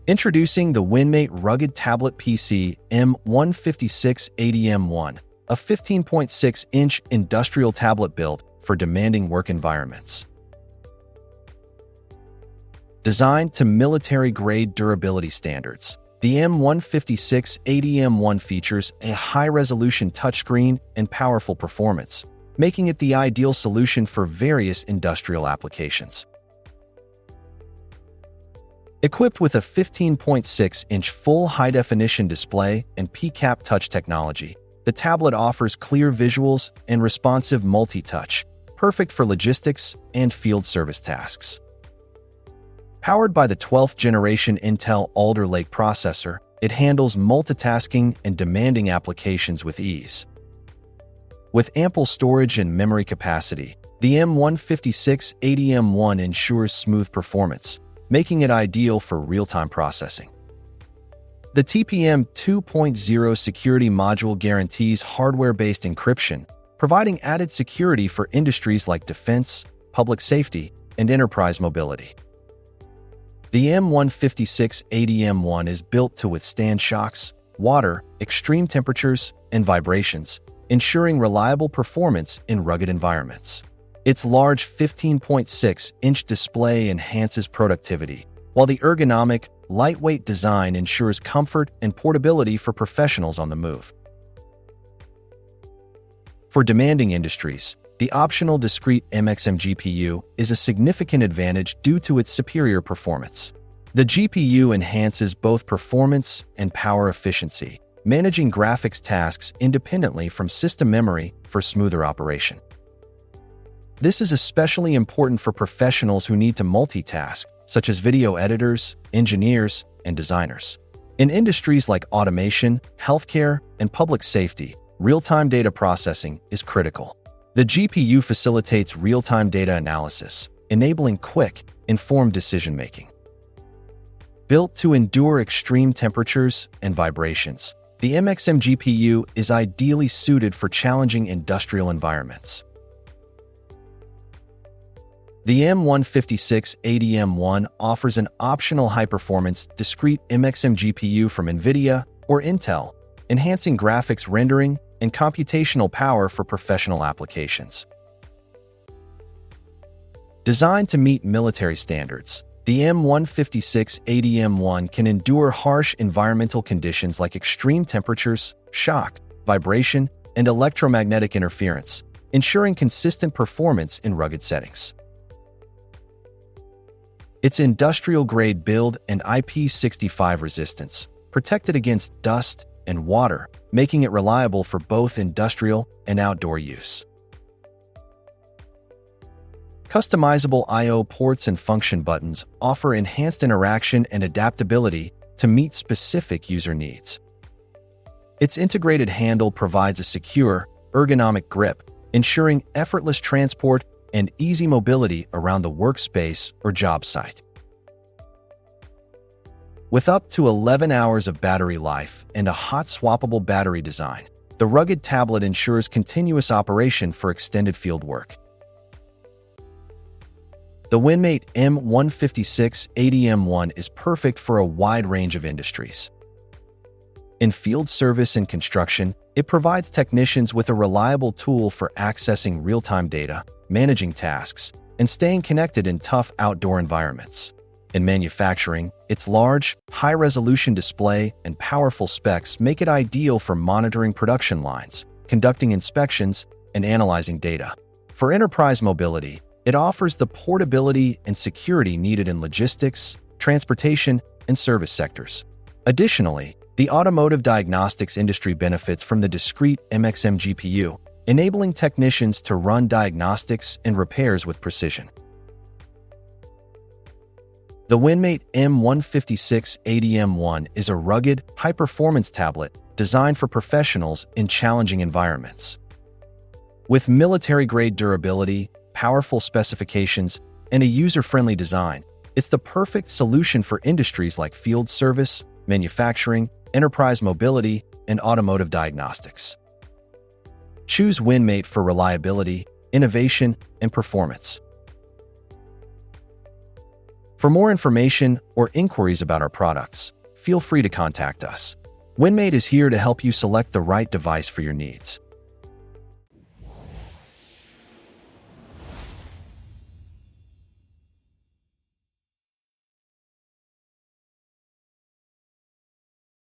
Introducing the Winmate Rugged Tablet PC M156AD-M1, a 15.6-inch industrial tablet built for demanding work environments. Designed to military-grade durability standards, the M156AD-M1 features a high-resolution touchscreen and powerful performance, making it the ideal solution for various industrial applications. Equipped with a 15.6-inch full high-definition display and PCAP touch technology, the tablet offers clear visuals and responsive multi-touch, perfect for logistics and field service tasks. Powered by the 12th generation Intel Alder Lake processor, it handles multitasking and demanding applications with ease. With ample storage and memory capacity, the M156AD-M1 ensures smooth performance, making it ideal for real-time processing. The TPM 2.0 security module guarantees hardware-based encryption, providing added security for industries like defense, public safety, and enterprise mobility. The M156AD-M1 is built to withstand shocks, water, extreme temperatures, and vibrations, ensuring reliable performance in rugged environments. Its large 15.6-inch display enhances productivity, while the ergonomic, lightweight design ensures comfort and portability for professionals on the move. For demanding industries, the optional discrete M156 GPU is a significant advantage due to its superior performance. The GPU enhances both performance and power efficiency, managing graphics tasks independently from system memory for smoother operation. This is especially important for professionals who need to multitask, such as video editors, engineers, and designers. In industries like automation, healthcare, and public safety, real-time data processing is critical. The GPU facilitates real-time data analysis, enabling quick, informed decision-making. Built to endure extreme temperatures and vibrations, the M156 GPU is ideally suited for challenging industrial environments. The M156AD-M1 offers an optional high-performance, discrete M156 GPU from NVIDIA or Intel, enhancing graphics rendering and computational power for professional applications. Designed to meet military standards, the M156AD-M1 can endure harsh environmental conditions like extreme temperatures, shock, vibration, and electromagnetic interference, ensuring consistent performance in rugged settings. Its industrial-grade build and IP65 resistance protect it against dust and water, making it reliable for both industrial and outdoor use. Customizable I/O ports and function buttons offer enhanced interaction and adaptability to meet specific user needs. Its integrated handle provides a secure, ergonomic grip, ensuring effortless transport and easy mobility around the workspace or job site. With up to 11 hours of battery life and a hot-swappable battery design, the rugged tablet ensures continuous operation for extended field work. The Winmate M156AD-M1 is perfect for a wide range of industries. In field service and construction, it provides technicians with a reliable tool for accessing real-time data, managing tasks, and staying connected in tough outdoor environments. In manufacturing, its large, high-resolution display and powerful specs make it ideal for monitoring production lines, conducting inspections, and analyzing data. For enterprise mobility, it offers the portability and security needed in logistics, transportation, and service sectors. Additionally, the automotive diagnostics industry benefits from the discrete M156 GPU, enabling technicians to run diagnostics and repairs with precision. The Winmate M156AD-M1 is a rugged, high-performance tablet designed for professionals in challenging environments. With military-grade durability, powerful specifications, and a user-friendly design, it's the perfect solution for industries like field service, manufacturing, enterprise mobility, and automotive diagnostics. Choose Winmate for reliability, innovation, and performance. For more information or inquiries about our products, feel free to contact us. Winmate is here to help you select the right device for your needs.